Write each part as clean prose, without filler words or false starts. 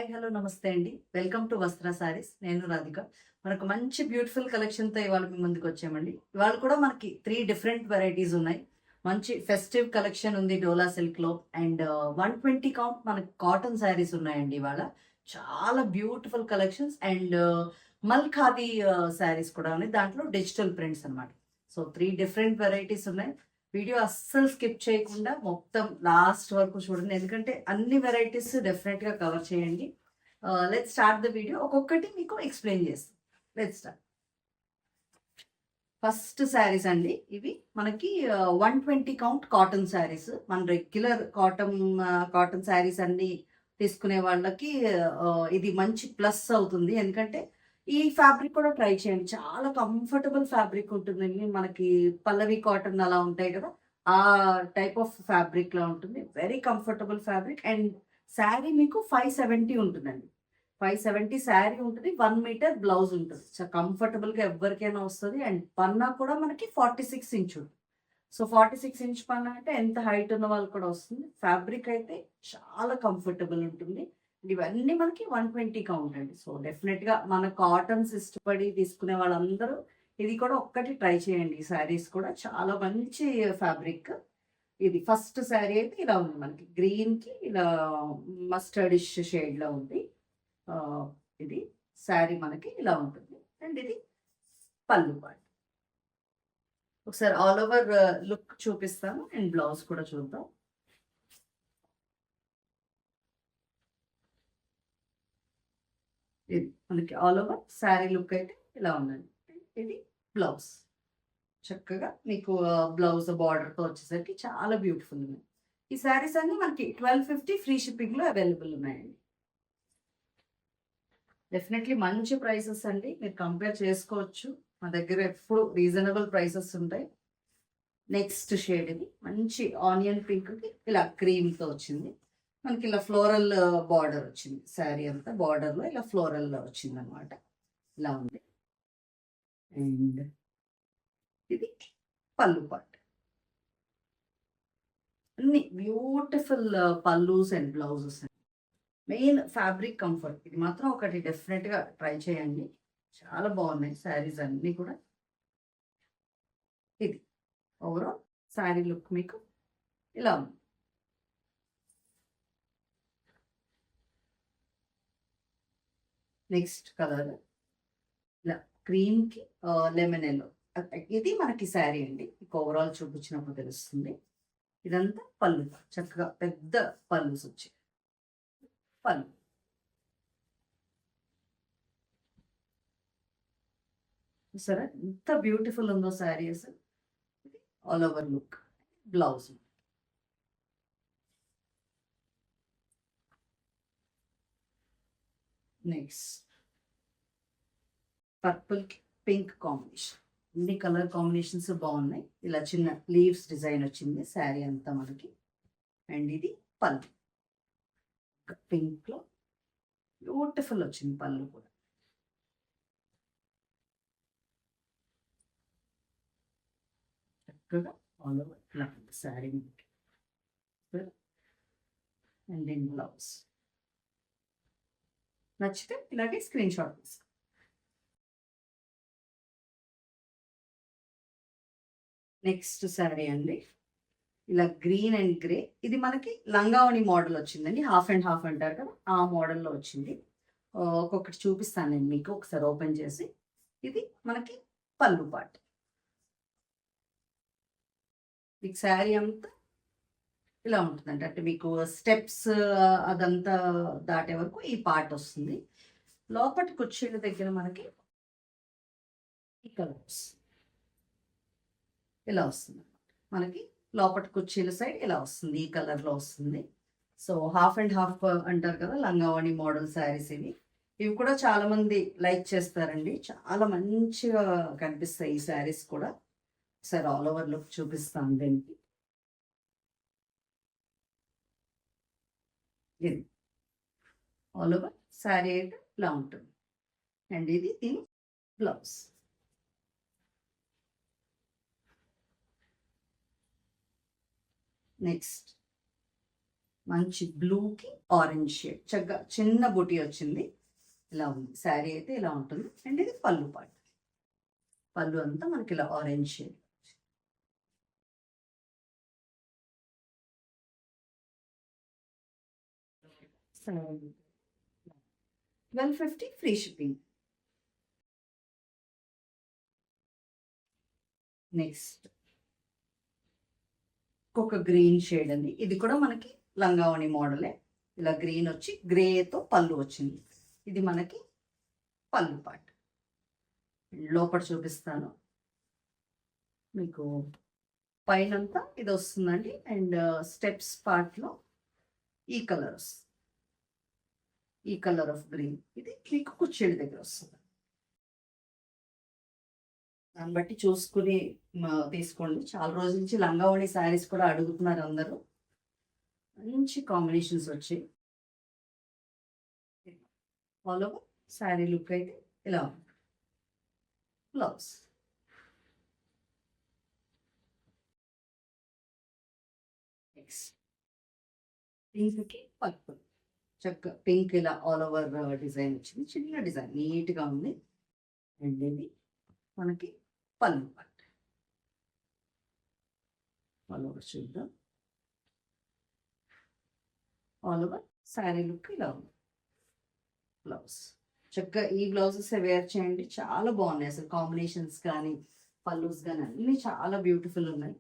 Hi hello నమస్తే అండి. Welcome to వస్త్ర సారీస్. నేను రాధిక. మనకు మంచి బ్యూటిఫుల్ కలెక్షన్‌తో ఇవాళ మీ ముందుకు వచ్చామండి. ఇవాళ కూడా మనకి 3 డిఫరెంట్ వెరైటీస్ ఉన్నాయి. మంచి ఫెస్టివ్ కలెక్షన్ ఉంది డోలా సిల్క్‌లో అండ్ 120 కౌంట్ మనకి కాటన్ సారీస్ ఉన్నాయండి ఇవాళ. చాలా బ్యూటిఫుల్ కలెక్షన్స్ అండ్ మల్ ఖాదీ సారీస్ కూడా ఉన్నాయి. దాంట్లో డిజిటల్ ప్రింట్స్ అన్నమాట. సో 3 డిఫరెంట్ వెరైటీస్ ఉన్నాయి. వీడియో అస్సలు స్కిప్ చేయకుండా మొత్తం లాస్ట్ వరకు చూడండి. ఎందుకంటే అన్ని వెరైటీస్ డెఫినెట్‌గా కవర్ చేయండి. Let's start the video. ఒక్కొక్కటి మీకు ఎక్స్‌ప్లెయిన్ చేస్తాను. Let's start. ఫస్ట్ శారీస్ అండి. ఇవి మనకి 120 కౌంట్ కాటన్ శారీస్. మన రెగ్యులర్ కాటన్ శారీస్ అన్నీ తీసుకునే వాళ్ళకి ఇది మంచి ప్లస్ అవుతుంది. ఎందుకంటే ఈ ఫ్యాబ్రిక్ కూడా ట్రై చేయండి. చాలా కంఫర్టబుల్ ఫ్యాబ్రిక్ ఉంటుందండి. మనకి పల్లవి కాటన్ అలా ఉంటాయి కదా! ఆ టైప్ ఆఫ్ ఫ్యాబ్రిక్‌లా ఉంటుంది. Very comfortable fabric and sari మీకు 570 ఉంటుందండి. 570 శారీ ఉంటది. 1 మీటర్ బ్లౌజ్ ఉంటది. కంఫర్టబుల్‌గా ఎవ్వరికైనా వస్తది. అండ్ పన్నా కూడా మనకి 46 ఇంచ్ ఉంటుంది. సో 46 ఇంచ్ పన్నా అంటే ఎంత హైట్ ఉన్న వాళ్ళకి కూడా వస్తుంది. ఫ్యాబ్రిక్ అయితే చాలా కంఫర్టబుల్ ఉంటుంది. ఇవన్నీ మనకి 120 కౌంట్ అండి. సో డెఫినెట్‌గా మన కాటన్స్ ఇష్టపడి తీసుకునే వాళ్ళందరూ ఇది కూడా ఒక్కటి ట్రై చేయండి. ఈ శారీస్ కూడా చాలా మంచి ఫ్యాబ్రిక్. ఇది ఫస్ట్ శారీ అయితే ఇలా ఉంది మనకి. గ్రీన్‌కి ఇలా మస్టర్డిష్ షేడ్‌లో ఉంది. ఆహ్, ఇది శారీ మనకి ఇలా ఉంటుంది. అండ్ ఇది పళ్ళు పార్ట్. ఒకసారి ఆల్ ఓవర్ లుక్ చూపిస్తాను అండ్ బ్లౌజ్ కూడా చూద్దాం. ఇది మనకి ఆల్ ఓవర్ శారీ లుక్ అయితే ఇలా ఉందండి. ఇది బ్లౌజ్. చక్కగా మీకు బ్లౌజ్ బార్డర్‌తో వచ్చేసరికి చాలా బ్యూటిఫుల్ ఉన్నాయి. ఈ శారీస్ అన్నీ మనకి 1250 ఫ్రీ షిప్పింగ్‌లో అవైలబుల్ ఉన్నాయండి. డెఫినెట్‌లీ మంచి ప్రైసెస్ అండి. మీరు కంపేర్ చేసుకోవచ్చు. మా దగ్గర ఎప్పుడు రీజనబుల్ ప్రైసెస్ ఉంటాయి. నెక్స్ట్ షేడ్ ఇది మంచి ఆనియన్ పింక్‌కి ఇలా క్రీమ్‌తో వచ్చింది. మనకి ఇలా ఫ్లోరల్ బార్డర్ వచ్చింది. శారీ అంతా బార్డర్‌లో ఇలా ఫ్లోరల్ వచ్చిందనమాట. ఇలా ఉంది. అండ్ ఇది పళ్ళు పార్ట్. అన్ని బ్యూటిఫుల్ పల్లూస్ అండ్ బ్లౌజెస్ అండి. Main fabric comfort. ఇది మాత్రం ఒకటి డెఫినెట్‌గా ట్రై చేయండి. చాలా బాగున్నాయి శారీస్ అన్నీ కూడా. ఇది ఓవరాల్ శారీ లుక్ మీకు ఇలా ఉంది. నెక్స్ట్ కలర్ ఇలా క్రీమ్‌కి లెమన్ యెల్లో. ఇది మనకి శారీ అండి. మీకు ఓవరాల్ చూపించినప్పుడు తెలుస్తుంది. ఇదంతా పళ్ళు. చక్కగా పెద్ద పళ్ళుస్ వచ్చాయి. పళ్ళు. చూసారా ఎంత బ్యూటిఫుల్ ఉందో శారీ అసలు. ఇది all over look. Blouse. Next పర్పుల్‌కి పింక్ కాంబినేషన్. అన్ని కలర్ కాంబినేషన్స్ బాగున్నాయి. ఇలా చిన్న లీవ్స్ డిజైన్ వచ్చింది శారీ అంతా మనకి. అండ్ ఇది పళ్ళు. పింక్‌లో బ్యూటిఫుల్ వచ్చింది పళ్ళు కూడా. చక్కగా ఆల్ ఓవర్ ఇలా ఉంది శారీ మనకి. And then blouse. నచ్చితే ఇలాగే స్క్రీన్ షాట్ తీసుకో. నెక్స్ట్ శారీ అండి. ఇలా గ్రీన్ అండ్ గ్రే. ఇది మనకి లంగావణి మోడల్ వచ్చిందండి. హాఫ్ అండ్ హాఫ్ అంటారు కదా! ఆ మోడల్‌లో వచ్చింది. ఒక్కొక్కటి చూపిస్తాను నేను మీకు ఒకసారి ఓపెన్ చేసి. ఇది మనకి పళ్ళు పార్ట్. మీకు శారీ అంతా ఇలా ఉంటుందండి. అంటే మీకు స్టెప్స్ అదంతా దాటే వరకు ఈ పార్ట్ వస్తుంది. లోపటి కుర్చీల దగ్గర మనకి ఈ కలర్స్ ఇలా వస్తుంది. మనకి లోపటి కుర్చీల సైడ్ ఇలా వస్తుంది. ఈ కలర్‌లో వస్తుంది. సో హాఫ్ అండ్ హాఫ్ అంటారు కదా! లంగావణి మోడల్ శారీస్ ఇవి. ఇవి కూడా చాలామంది లైక్ చేస్తారండి. చాలా మంచిగా కనిపిస్తాయి ఈ శారీస్ కూడా. ఒకసారి ఆల్ ఓవర్ లుక్ చూపిస్తాను దీనికి. ఇది ఆల్ ఓవర్ శారీ అయితే ఇలా ఉంటుంది. అండ్ ఇది దీని బ్లౌజ్. నెక్స్ట్ మంచి బ్లూకి ఆరెంజ్ షేడ్ చక్కగా చిన్న బుటీ వచ్చింది. ఇలా ఉంది శారీ అయితే ఇలా ఉంటుంది. అండ్ ఇది పళ్ళు పాటు. పళ్ళు అంతా మనకి ఇలా orange shade. 1250 free shipping. Next ఒక గ్రీన్ షేడ్ అండి. ఇది కూడా మనకి లంగావణి మోడలే. ఇలా గ్రీన్ వచ్చి గ్రేతో పళ్ళు వచ్చింది. ఇది మనకి పళ్ళు పార్ట్. లోపల చూపిస్తాను మీకు. పైనంతా ఇది వస్తుందండి. అండ్ స్టెప్స్ పార్ట్లో ఈ కలర్స్, ఈ కలర్ ఆఫ్ గ్రీన్ ఇది మీకు కుచ్చేళ్ళ దగ్గర వస్తుంది. దాన్ని బట్టి చూసుకుని తీసుకోండి. చాలా రోజుల నుంచి లంగావణి శారీస్ కూడా అడుగుతున్నారు అందరూ. మంచి కాంబినేషన్స్ వచ్చాయి. ఆల్ ఓవర్ శారీ లుక్ అయితే ఇలా ఉంది. బ్లౌజ్ పింక్కి పర్పుల్ చక్కగా పింక్ ఇలా ఆల్ ఓవర్ డిజైన్ వచ్చింది. చిన్న డిజైన్ నీట్గా ఉంది. అండ్ ఇది మనకి పళ్ళు పార్ట్. ఆల్ ఓవర్ చూద్దాం. ఆల్ ఓవర్ శారీ లుక్ ఇలా ఉంది. బ్లౌజ్ చక్కగా ఈ బ్లౌజెస్ వేర్ చేయండి. చాలా బాగున్నాయి అసలు. కాంబినేషన్స్ కానీ పల్లూస్ కానీ అన్నీ చాలా బ్యూటిఫుల్ ఉన్నాయి.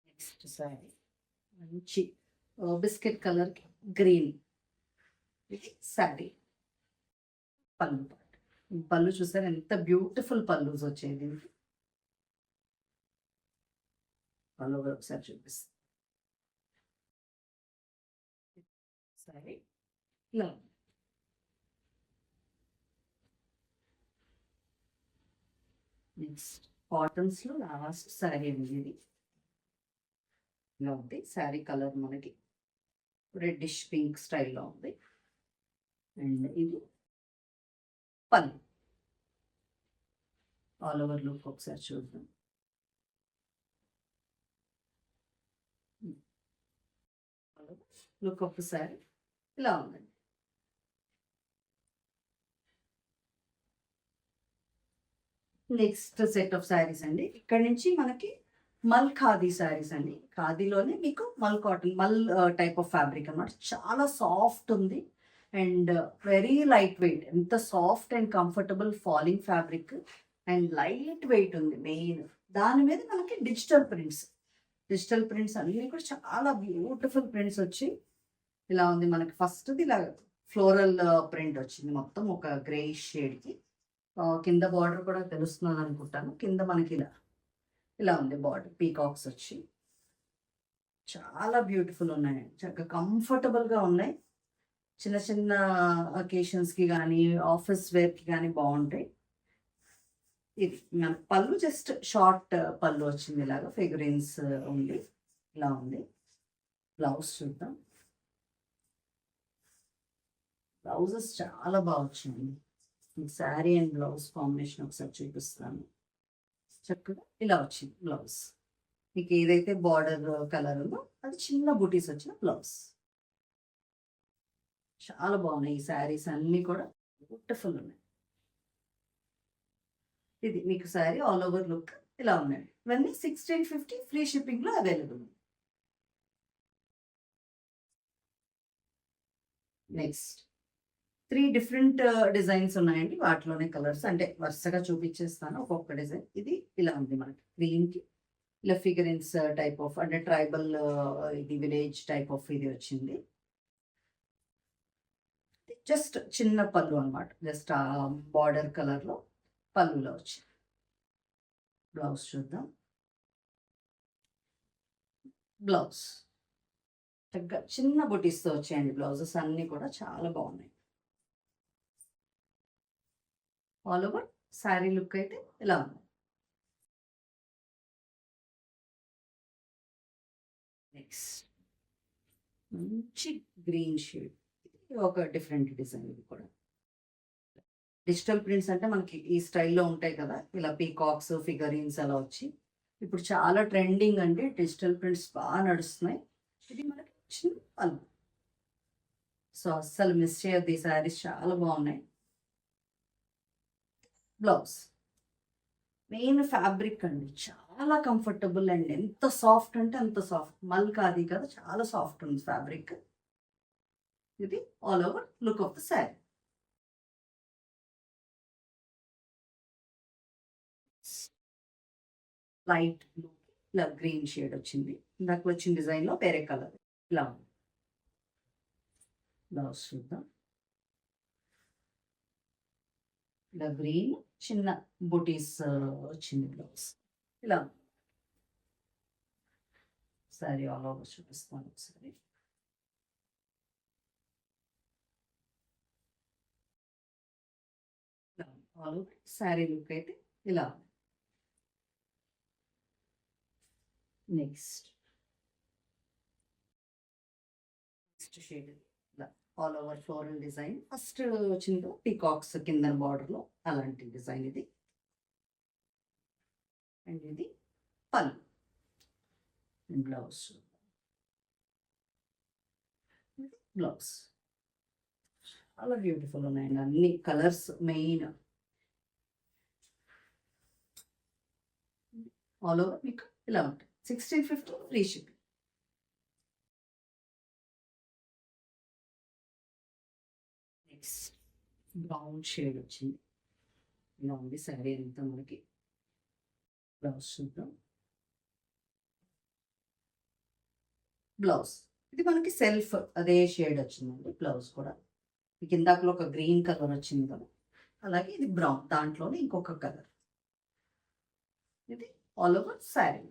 నెక్స్ట్ శారీ మంచి బిస్కెట్ కలర్కి గ్రీన్. ఇది శారీ పళ్ళు పార్ట్. పళ్ళు చూసారు ఎంత బ్యూటిఫుల్ పల్లూస్ వచ్చాయి దీనికి. పళ్ళు ఒకసారి చూపిస్తాను. సరే ఇలా నెక్స్ట్ కాటన్స్లో లాస్ట్ శారీ అండి ఇది. ఇలా ఉంది శారీ కలర్ మనకి రెడ్డిష్ పింక్ స్టైల్లో ఉంది. అండ్ ఇది పళ్ళు. ఆల్ ఓవర్ లుక్ ఒకసారి చూద్దాం. లుక్ ఒకసారి ఇలా ఉందండి. నెక్స్ట్ సెట్ ఆఫ్ శారీస్ అండి. ఇక్కడ నుంచి మనకి మల్ ఖాదీ శారీస్ అండి. ఖాదీలోనే మీకు మల్ కాటన్, మల్ టైప్ ఆఫ్ ఫ్యాబ్రిక్ అన్నమాట. చాలా సాఫ్ట్ ఉంది అండ్ వెరీ లైట్ వెయిట్. ఎంత soft and comfortable falling fabric and light weight ఉంది మెయిన్. దాని మీద మనకి డిజిటల్ ప్రింట్స్ అన్నీ కూడా చాలా బ్యూటిఫుల్ ప్రింట్స్ వచ్చి ఇలా ఉంది. మనకి ఫస్ట్ది ఇలా ఫ్లోరల్ ప్రింట్ వచ్చింది మొత్తం ఒక గ్రే షేడ్కి. కింద బార్డర్ కూడా తెలుస్తున్నాను అనుకుంటాను. కింద మనకి ఇలా ఉంది బార్డర్. పీకాక్స్ వచ్చి చాలా బ్యూటిఫుల్ ఉన్నాయి. చక్కగా కంఫర్టబుల్గా ఉన్నాయి. చిన్న చిన్న అకేషన్స్కి కానీ ఆఫీస్ వేర్కి కానీ బాగుంటాయి. ఇది మన పళ్ళు జస్ట్ షార్ట్ పళ్ళు వచ్చింది. ఇలాగా ఫిగరిన్స్ ఉంది. ఇలా ఉంది. బ్లౌజ్ చూద్దాం. బ్లౌజెస్ చాలా బాగా వచ్చింది. శారీ అండ్ బ్లౌజ్ కాంబినేషన్ ఒకసారి చూపిస్తాను. చక్కగా ఇలా వచ్చింది బ్లౌజ్. మీకు ఏదైతే బార్డర్ కలర్ ఉందో అది చిన్న బూటీస్ వచ్చిన బ్లౌజ్. చాలా బాగున్నాయి ఈ శారీస్ అన్నీ కూడా బ్యూటిఫుల్ ఉన్నాయి. ఇది మీకు శారీ ఆల్ ఓవర్ లుక్ ఇలా ఉన్నాయి. ఇవన్నీ 1650 ఫ్రీ షిప్పింగ్లో అవైలబుల్. నెక్స్ట్ 3 డిఫరెంట్ డిజైన్స్ ఉన్నాయండి. వాటిలోనే కలర్స్ అంటే వరుసగా చూపించేస్తాను ఒక్కొక్క డిజైన్. ఇది ఇలా ఉంది మనకి గ్రీన్కి ఇలా ఫిగరెన్స్ టైప్ ఆఫ్ అంటే ట్రైబల్ ఇది విలేజ్ టైప్ ఆఫ్ ఇది వచ్చింది. జస్ట్ చిన్న పళ్ళు అనమాట. జస్ట్ ఆ బార్డర్ కలర్లో పళ్ళులో వచ్చింది. బ్లౌజ్ చూద్దాం. బ్లౌజ్ చక్కగా చిన్న బుటీస్తో వచ్చాయండి. బ్లౌజెస్ అన్నీ కూడా చాలా బాగున్నాయి. ఆల్ ఓవర్ శారీ లుక్ అయితే ఇలా ఉంది. నెక్స్ట్ మంచి గ్రీన్ షేడ్. ఒక డిఫరెంట్ డిజైన్. ఇది కూడా డిజిటల్ ప్రింట్స్ అంటే మనకి ఈ స్టైల్లో ఉంటాయి కదా. ఇలా పీకాక్స్ ఫిగరీన్స్ అలా వచ్చి ఇప్పుడు చాలా ట్రెండింగ్ అండి. డిజిటల్ ప్రింట్స్ బాగా నడుస్తున్నాయి. ఇది మనకి చిన్న పళ్ళు. సో అస్సలు మిస్ చేయొద్దు, ఈ శారీస్ చాలా బాగున్నాయి. బ్లౌజ్ మెయిన్ ఫ్యాబ్రిక్ అండి, చాలా కంఫర్టబుల్ అండి. ఎంత సాఫ్ట్ అంటే అంత సాఫ్ట్, మల్ కాదు కదా, చాలా సాఫ్ట్ ఉంది ఫ్యాబ్రిక్. ఇది all over look of the sari. Light blue ఇలా గ్రీన్ షేడ్ వచ్చింది. ఇందాక వచ్చిన డిజైన్ లో వేరే కలర్ ఇలా ఉంది. బ్లౌజ్ చూద్దాం. ఇలా గ్రీన్ చిన్న బుటీస్ వచ్చింది బ్లౌజ్. ఇలా సారీ ఆల్ ఓవర్ చూపిస్తాను ఒకసారి. ఆల్ ఓవర్ శారీ లుక్ అయితే ఇలా. నెక్స్ట్ షేడ్ ఇలా all over floral design. First వచ్చిందో పీకాక్స్ కింద బార్డర్ లో అలాంటి డిజైన్ ఇది. అండ్ ఇది పళ్ళు, బ్లౌజ్. బ్లౌజ్ చాలా బ్యూటిఫుల్ ఉన్నాయండి, అన్ని కలర్స్ మెయిన్. ఆల్ ఓవర్ మీకు ఇలా ఉంటుంది. 1650 free shipping. Next brown shade వచ్చింది. ఇలా ఉంది శారీ అంతా మనకి. బ్లౌజ్ చూద్దాం. బ్లౌజ్ ఇది మనకి సెల్ఫ్ అదే షేడ్ వచ్చిందండి. బ్లౌజ్ కూడా మీకు ఇందాకలో ఒక గ్రీన్ కలర్ వచ్చింది కదా, అలాగే ఇది బ్రౌన్, దాంట్లోనే ఇంకొక కలర్. ఇది all over sari.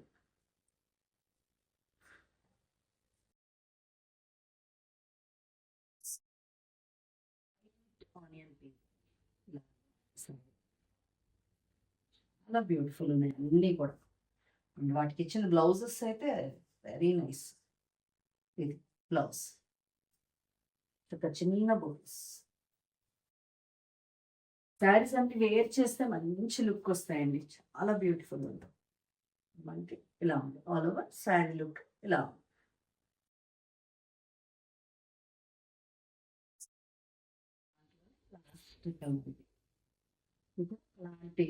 Onion pink చాలా బ్యూటిఫుల్ ఉన్నాయి అన్నీ కూడా. అండ్ వాటికి ఇచ్చిన బ్లౌజెస్ అయితే వెరీ నైస్. ఇది బ్లౌజ్, ఒక చిన్న బూటీస్. శారీస్ అన్ని వేర్ చేస్తే మంచి లుక్ వస్తాయండి, చాలా బ్యూటిఫుల్ ఉంటుంది. మనకి ఇలా ఉంది ఆల్ ఓవర్ శారీ లుక్ ఇలా ఉంది. ఇది అలాంటి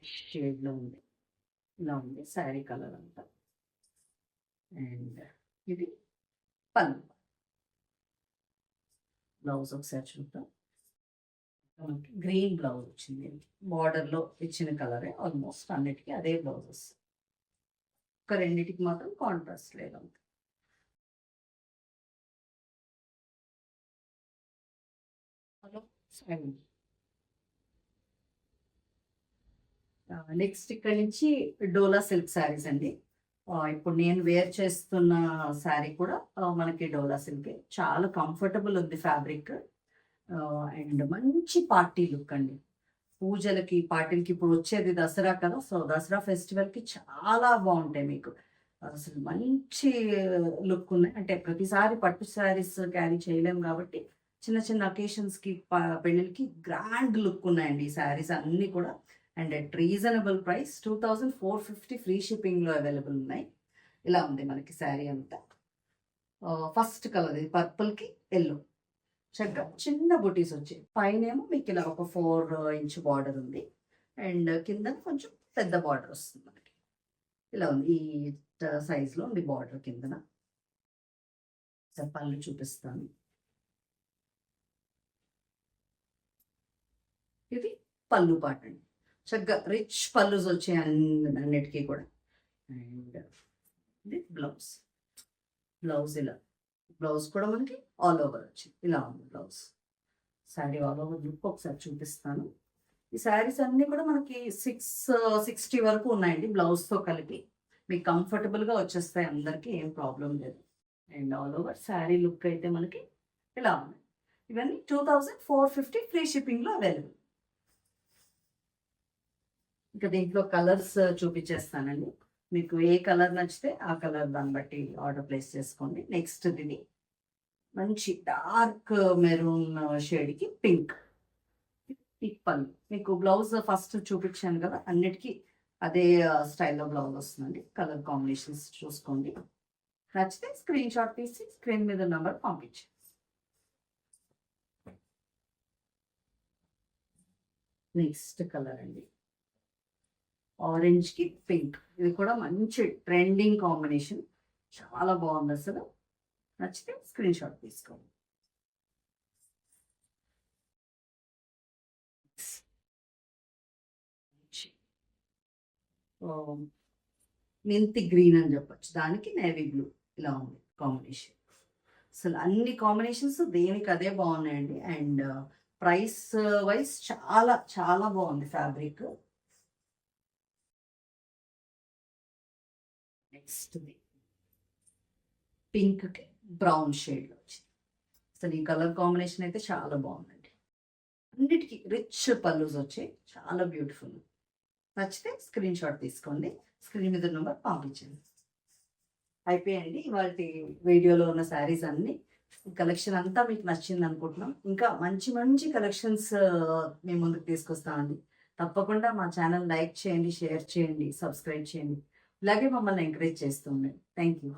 షేడ్లో ఉంది. ఇలా ఉంది శారీ కలర్ అంతా. అండ్ ఇది పళ్ళు. బ్లౌజ్ ఒకసారి చూద్దాం. గ్రీన్ బ్లౌజ్ వచ్చింది, బార్డర్లో ఇచ్చిన కలరే ఆల్మోస్ట్ అన్నిటికీ అదే బ్లౌజెస్. ఒక రెండింటికి మాత్రం కాంట్రాస్ట్ లేదు. నెక్స్ట్ ఇక్కడ నుంచి డోలా సిల్క్ శారీస్ అండి. ఇప్పుడు నేను వేర్ చేస్తున్న శారీ కూడా మనకి డోలా సిల్క్, చాలా కంఫర్టబుల్ ఉంది ఫ్యాబ్రిక్. అండ్ మంచి పార్టీ లుక్ అండి. పూజలకి పార్టీలకి ఇప్పుడు వచ్చేది దసరా కదా, సో దసరా ఫెస్టివల్కి చాలా బాగుంటాయి మీకు. అసలు మంచి లుక్ ఉన్నాయి. అంటే ప్రతిసారి పట్టు శారీస్ క్యారీ చేయలేము కాబట్టి చిన్న చిన్న అకేషన్స్కి పెళ్ళిళ్ళకి గ్రాండ్ లుక్ ఉన్నాయండి ఈ శారీస్ అన్నీ కూడా. And at reasonable price 2450 free షిప్పింగ్లో అవైలబుల్ ఉన్నాయి. ఇలా ఉంది మనకి శారీ అంతా. ఫస్ట్ కలర్ ఇది పర్పుల్కి ఎల్లో, చక్కగా చిన్న బుటీస్ వచ్చాయి. పైన ఏమో మీకు ఇలా ఒక 4 ఇంచ్ బార్డర్ ఉంది. అండ్ కింద కొంచెం పెద్ద బార్డర్ వస్తుంది మనకి. ఇలా ఉంది, ఈ సైజులో ఉంది బార్డర్ కిందన. పళ్ళు చూపిస్తాను. ఇది పళ్ళు పాట అండి, చక్కగా రిచ్ పళ్ళుస్ వచ్చాయి అన్నిటికీ కూడా. అండ్ ఇది బ్లౌజ్. బ్లౌజ్ ఇలా, బ్లౌజ్ కూడా మనకి ఆల్ ఓవర్ వచ్చింది. ఇలా ఉంది blouse. Sari all over look ఒకసారి చూపిస్తాను. ఈ శారీస్ అన్నీ కూడా మనకి 660 వరకు ఉన్నాయండి బ్లౌజ్తో కలిపి. మీకు కంఫర్టబుల్గా వచ్చేస్తాయి, అందరికీ ఏం ప్రాబ్లం లేదు. And all over sari look అయితే మనకి ఇలా ఉంది. ఇవన్నీ 2450 ఫ్రీ షిప్పింగ్లో అవైలబుల్. ఇంకా దీంట్లో కలర్స్ చూపించేస్తానండి. మీకు ఏ కలర్ నచ్చితే ఆ కలర్ దాన్ని బట్టి ఆర్డర్ ప్లేస్ చేసుకోండి. నెక్స్ట్ ఇది మంచి డార్క్ మెరూన్ షేడ్కి పింక్. పళ్ళు మీకు బ్లౌజ్ ఫస్ట్ చూపించాను కదా, అన్నిటికీ అదే స్టైల్లో బ్లౌజ్ వస్తుందండి. కలర్ కాంబినేషన్స్ చూసుకోండి. నచ్చితే స్క్రీన్ షాట్ తీసి స్క్రీన్ మీద నెంబర్ పంపించండి. నెక్స్ట్ కలర్ అండి ఆరెంజ్కి పింక్. ఇది కూడా మంచి ట్రెండింగ్ కాంబినేషన్. చాలా బాగుంది అసలు. నచ్చితే స్క్రీన్ షాట్ తీసుకోండి. మెంతి గ్రీన్ అని చెప్పొచ్చు. దానికి నేవీ బ్లూ ఇలా ఉంది కాంబినేషన్. అసలు అన్ని కాంబినేషన్స్ దేనికి అదే బాగున్నాయండి. అండ్ ప్రైస్ వైజ్ చాలా చాలా బాగుంది ఫ్యాబ్రిక్. నెక్స్ట్ పింక్కి బ్రౌన్ షేడ్ వచ్చింది. అసలు ఈ కలర్ కాంబినేషన్ అయితే చాలా బాగుందండి. అన్నిటికీ రిచ్ పల్లూస్ వచ్చాయి. చాలా బ్యూటిఫుల్. నచ్చితే స్క్రీన్ షాట్ తీసుకోండి. స్క్రీన్ మీద నెంబర్ పంపించండి. అయిపోయాయండి ఇవాళ వీడియోలో ఉన్న శారీస్ అన్నీ. కలెక్షన్ అంతా మీకు నచ్చింది అనుకుంటున్నాం. ఇంకా మంచి మంచి కలెక్షన్స్ మేము ముందుకు తీసుకొస్తామండి. తప్పకుండా మా ఛానల్ లైక్ చేయండి, షేర్ చేయండి, సబ్స్క్రైబ్ చేయండి. ఇలాగే మమ్మల్ని ఎంకరేజ్ చేస్తూ ఉండండి. Thank you.